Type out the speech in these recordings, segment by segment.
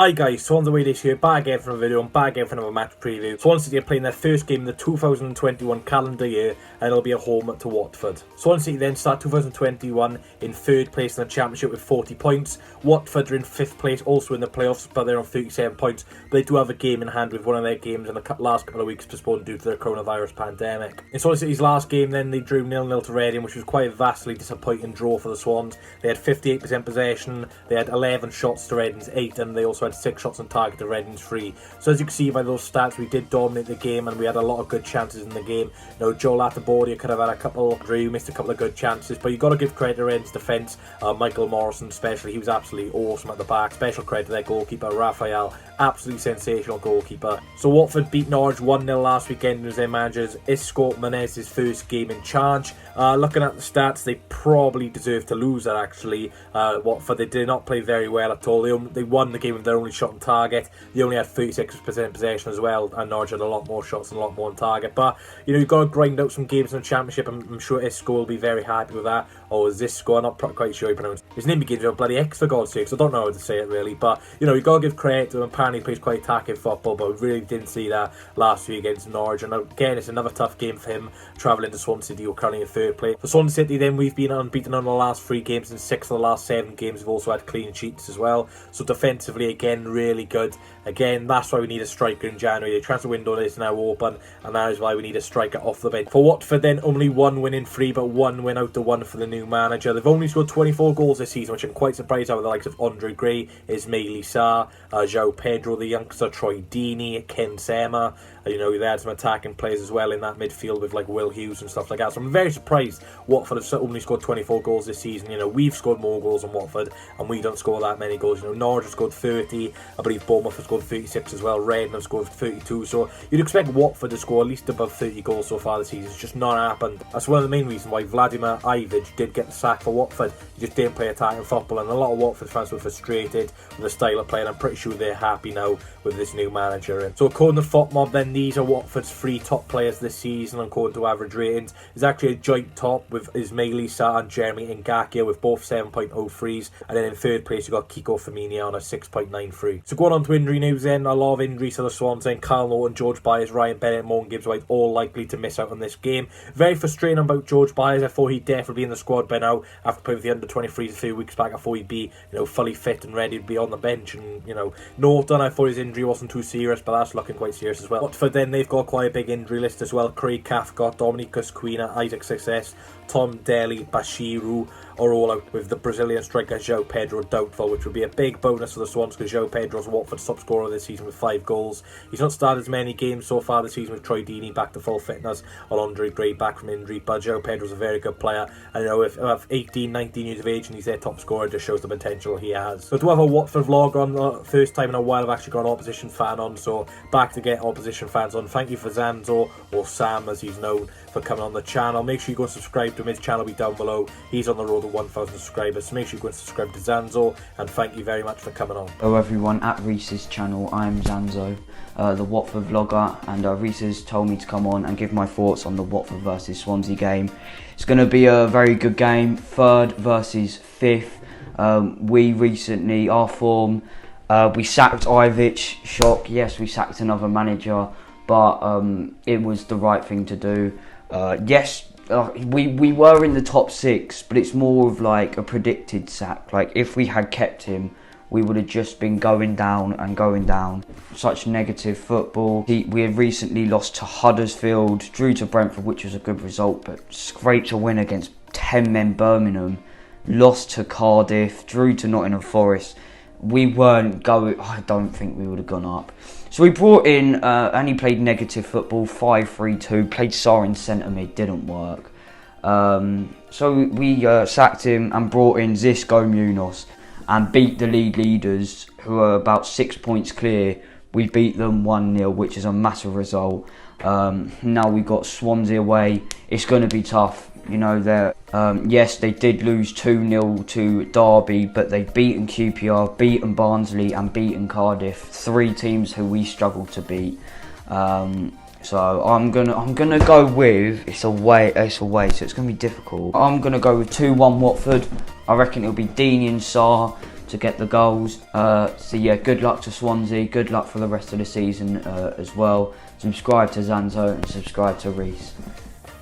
Hi guys, Swans away this year, back again for a video and back again for another match preview. Swansea City are playing their first game in the 2021 calendar year and it'll be a home to Watford. Swansea City then start 2021 in 3rd place in the championship with 40 points. Watford are in 5th place, also in the playoffs, but they're on 37 points. But they do have a game in hand with one of their games in the last couple of weeks postponed due to the coronavirus pandemic. In Swansea City's last game then, they drew 0-0 to Reading, which was quite a vastly disappointing draw for the Swans. They had 58% possession, they had 11 shots to Reading's 8, and they also had 6 shots on target to Reading's 3. So as you can see by those stats, we did dominate the game and we had a lot of good chances in the game. You know, Joel Atabordia could have had a couple, Drew missed a couple of good chances, but you've got to give credit to Reading's defence. Michael Morrison especially, he was absolutely awesome at the back. Special credit to their goalkeeper, Raphael, absolutely sensational goalkeeper. So Watford beat Norwich 1-0 last weekend. It was their manager's Isco Menezes' first game in charge. Looking at the stats, they probably deserve to lose that actually. Watford, they did not play very well at all. They won the game with their only shot on target. They only had 36% possession as well, and Norwich had a lot more shots and a lot more on target. But you know, you've got to grind out some games in the championship. I'm sure Isco will be very happy with that. Or is Isco? I'm not quite sure how you pronounce it. His name begins with a bloody X for God's sake, so I don't know how to say it really. But you know, you've got to give credit to him. Apparently he plays quite attacking football, but we really didn't see that last week against Norwich. And again, it's another tough game for him, travelling to Swansea City, who are currently in 3rd place. For Swansea City then, we've been unbeaten on the last 3 games, and 6 of the last 7 games we've also had clean sheets as well. So defensively, again, really good. Again, that's why we need a striker in January. The transfer window is now open, and that is why we need a striker off the bench. For Watford then, only 1 win in 3, but 1 win out the 1 for the new manager. They've only scored 24 goals this season, which I'm quite surprised at, with the likes of Andre Gray, Ismaili Sarr, João Pedro, the youngster, Troy Deeney, Ken Sema. You know, they had some attacking players as well in that midfield with like Will Hughes and stuff like that. So I'm very surprised Watford have only scored 24 goals this season. You know, we've scored more goals than Watford, and we don't score that many goals. You know, Norwich have scored 30. I believe Bournemouth have scored 36 as well. Reading have scored 32. So you'd expect Watford to score at least above 30 goals so far this season. It's just not happened. That's one of the main reasons why Vladimir Ivic did get the sack for Watford. He just didn't play attacking football, and a lot of Watford fans were frustrated with the style of play, and I'm pretty sure they're happy now with this new manager. And so according to FotMob, then these are Watford's 3 top players this season according to average ratings. There's actually a joint top with Ismaili Sarr and Jeremy Ngakia with both 7.03s, and then in 3rd place you've got Kiko Firmino on a 6.93. So going on to injury news then, a lot of injuries to the Swans then. Carl Norton, George Byers, Ryan Bennett, Morgan Gibbs-White all likely to miss out on this game. Very frustrating about George Byers. I thought he'd definitely be in the squad by now after playing with the under-23s a few weeks back. I thought he'd be, you know, fully fit and ready to be on the bench. And you know, Norton, I thought his injury wasn't too serious, but that's looking quite serious as well. Watford then, they've got quite a big injury list as well. Craig Cathcart, Dominicus Quina, Isaac Success, Tom Daly, Bashiru are all out, with the Brazilian striker João Pedro doubtful, which would be a big bonus for the Swans because João Pedro's Watford's top scorer this season with 5 goals. He's not started as many games so far this season, with Troy Deeney back to full fitness and Andre Gray back from injury, but João Pedro's a very good player, and you know, if 18, 19 years of age and he's their top scorer, it just shows the potential he has. So to have a Watford vlog on, first time in a while I've actually got an opposition fan on, so back to get opposition fans on. Thank you for Zanzo, or Sam as he's known, for coming on the channel. Make sure you go and subscribe to him. His channel will be down below. He's on the road to 1,000 subscribers, so make sure you go and subscribe to Zanzo, and thank you very much for coming on. Hello everyone, at Reese's channel, I'm Zanzo, the Watford vlogger, and Reese has told me to come on and give my thoughts on the Watford versus Swansea game. It's going to be a very good game, 3rd versus 5th. We recently, our form, we sacked Ivic, shock, yes, we sacked another manager, but it was the right thing to do. Yes, we were in the top 6, but it's more of like a predicted sack. Like if we had kept him, we would have just been going down and going down. Such negative football. We had recently lost to Huddersfield, drew to Brentford, which was a good result, but scraped a win against 10 men Birmingham, lost to Cardiff, drew to Nottingham Forest. We weren't going, I don't think we would have gone up. So we brought in, and he played negative football, 5-3-2, played Sarr in centre mid, didn't work. So we sacked him and brought in Xisco Munoz and beat the league leaders, who are about 6 points clear. We beat them 1-0, which is a massive result. Now we've got Swansea away. It's going to be tough. You know, yes, they did lose 2-0 to Derby, but they've beaten QPR, beaten Barnsley and beaten Cardiff, 3 teams who we struggle to beat. So I'm gonna go with, it's away, so it's gonna be difficult. I'm gonna go with 2-1 Watford. I reckon it'll be Deeney and Sarr, to get the goals. So yeah, good luck to Swansea, good luck for the rest of the season as well. Subscribe to Zanzo and subscribe to Reese.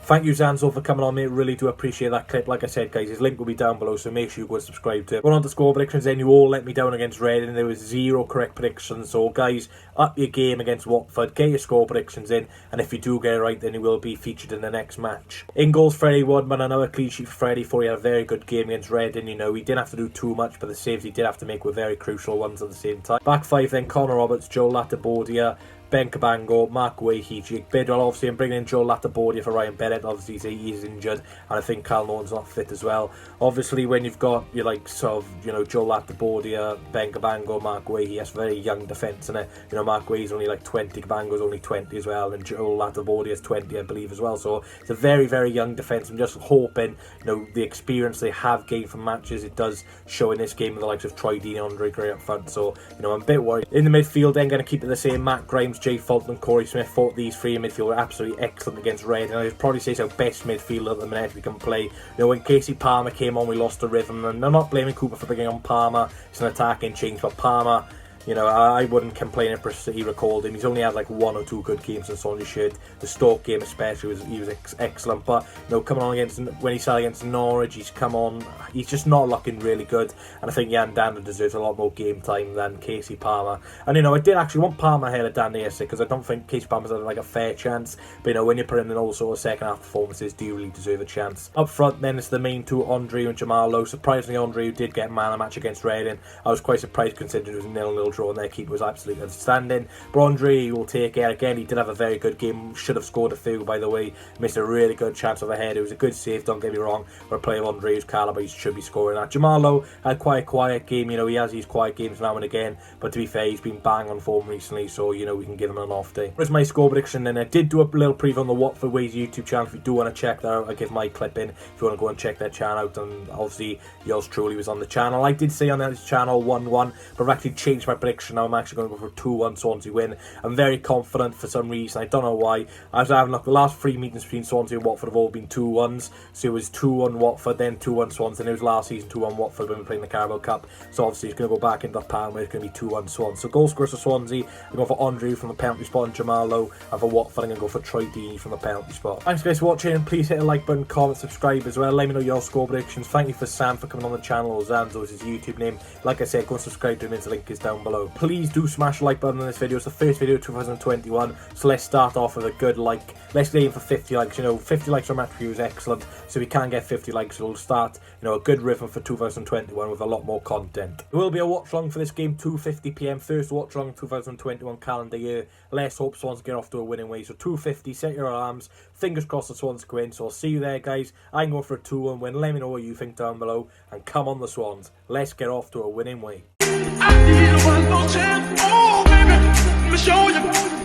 Thank you, Zanzo, for coming on, mate. Really do appreciate that clip. Like I said, guys, his link will be down below, so make sure you go and subscribe to it. Going on to score predictions, then you all let me down against Reading. There was 0 correct predictions. So, guys, up your game against Watford. Get your score predictions in, and if you do get it right, then you will be featured in the next match. In goals, Freddie Woodman. Another clean sheet for Freddie. For he had a very good game against Reading. You know, he didn't have to do too much, but the saves he did have to make were very crucial ones at the same time. Back 5 then, Connor Roberts, Joe Latabordia, Ben Cabango, Mark Wahe, Jake Bidwell. Obviously, I'm bringing in Joe Latabordia for Ryan Bennett. Obviously, he's injured, and I think Cal Norton's not fit as well. Obviously, when you've got your likes of, you know, Joe Latabordia, Ben Cabango, Mark Wahe, that's very young defence, isn't it? You know, Mark Wahe's only like 20, Cabango's only 20 as well, and Joe Latabordia's 20, I believe, as well. So it's a very, very young defence. I'm just hoping, you know, the experience they have gained from matches, it does show in this game with the likes of Troy Deeney and Andre Gray up front. So, you know, I'm a bit worried. In the midfield, then going to keep it the same. Matt Grimes, Jay Fulton, Corey Smith. Thought these three in midfield were absolutely excellent against Reading. I'd probably say it's our best midfield at the minute we can play. You know, when Casey Palmer came on, we lost the rhythm, and I'm not blaming Cooper for bringing on Palmer. It's an attacking change, but Palmer, you know, I wouldn't complain if he recalled him. He's only had like 1 or 2 good games in Swansea shirt. The Stoke game especially, he was excellent. But, you know, coming on against, when he started against Norwich, he's come on, he's just not looking really good. And I think Jan Danda deserves a lot more game time than Casey Palmer. And, you know, I did actually want Palmer ahead of Danda yesterday, because I don't think Casey Palmer's had like a fair chance. But, you know, when you put in all sort of second half performances, do you really deserve a chance? Up front then, it's the main two, Andre and Jamal Lowe. Surprisingly, Andre, who did get man of the match against Reading. I was quite surprised considering it was a 0-0 draw and their keeper was absolutely outstanding. But Andre will take it. Again, he did have a very good game. Should have scored a few, by the way. Missed a really good chance overhead. It was a good save, don't get me wrong. For a player of Andre's calibre, he should be scoring that. Jamal Lowe had quite a quiet game. You know, he has these quiet games now and again. But to be fair, he's been bang on form recently, so, you know, we can give him an off day. Here's my score prediction, and I did do a little preview on the Watford Ways YouTube channel. If you do want to check that out, I'll give my clip in. If you want to go and check their channel out, and obviously yours truly was on the channel. I did say on this channel 1-1, but I've actually changed my prediction now. I'm actually going to go for 2-1 Swansea win. I'm very confident for some reason. I don't know why. I was having look, the last 3 meetings between Swansea and Watford have all been 2-1s. So it was 2-1 Watford, then 2-1 Swans, and it was last season 2-1 Watford when we were playing the Carabao Cup. So obviously it's going to go back into that pattern where it's going to be 2-1 Swans. So goal scorers for Swansea, I'm going for Andre from the penalty spot and Jamal Lowe, and for Watford I'm going to go for Troy Deeney from the penalty spot. Thanks guys for watching. Please hit the like button, comment, subscribe as well. Let me know your score predictions. Thank you for Sam for coming on the channel, or Zanzo is his YouTube name. Like I said, go and subscribe to him, his link is down below. Please do smash the like button on this video. It's the first video of 2021, so let's start off with a good like. Let's aim for 50 likes. You know, 50 likes on match review is excellent, so we can get 50 likes. It'll start, you know, a good rhythm for 2021 with a lot more content. There will be a watch along for this game, 2:50 PM, first watch along 2021 calendar year. Let's hope Swans get off to a winning way. So 2:50, set your alarms. Fingers crossed the Swans can win. So I'll see you there, guys. I'm going for a 2-1 win. Let me know what you think down below, and come on the Swans. Let's get off to a winning way. I need one more chance, oh baby, let me show you.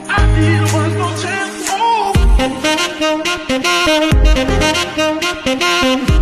I need one more chance, oh.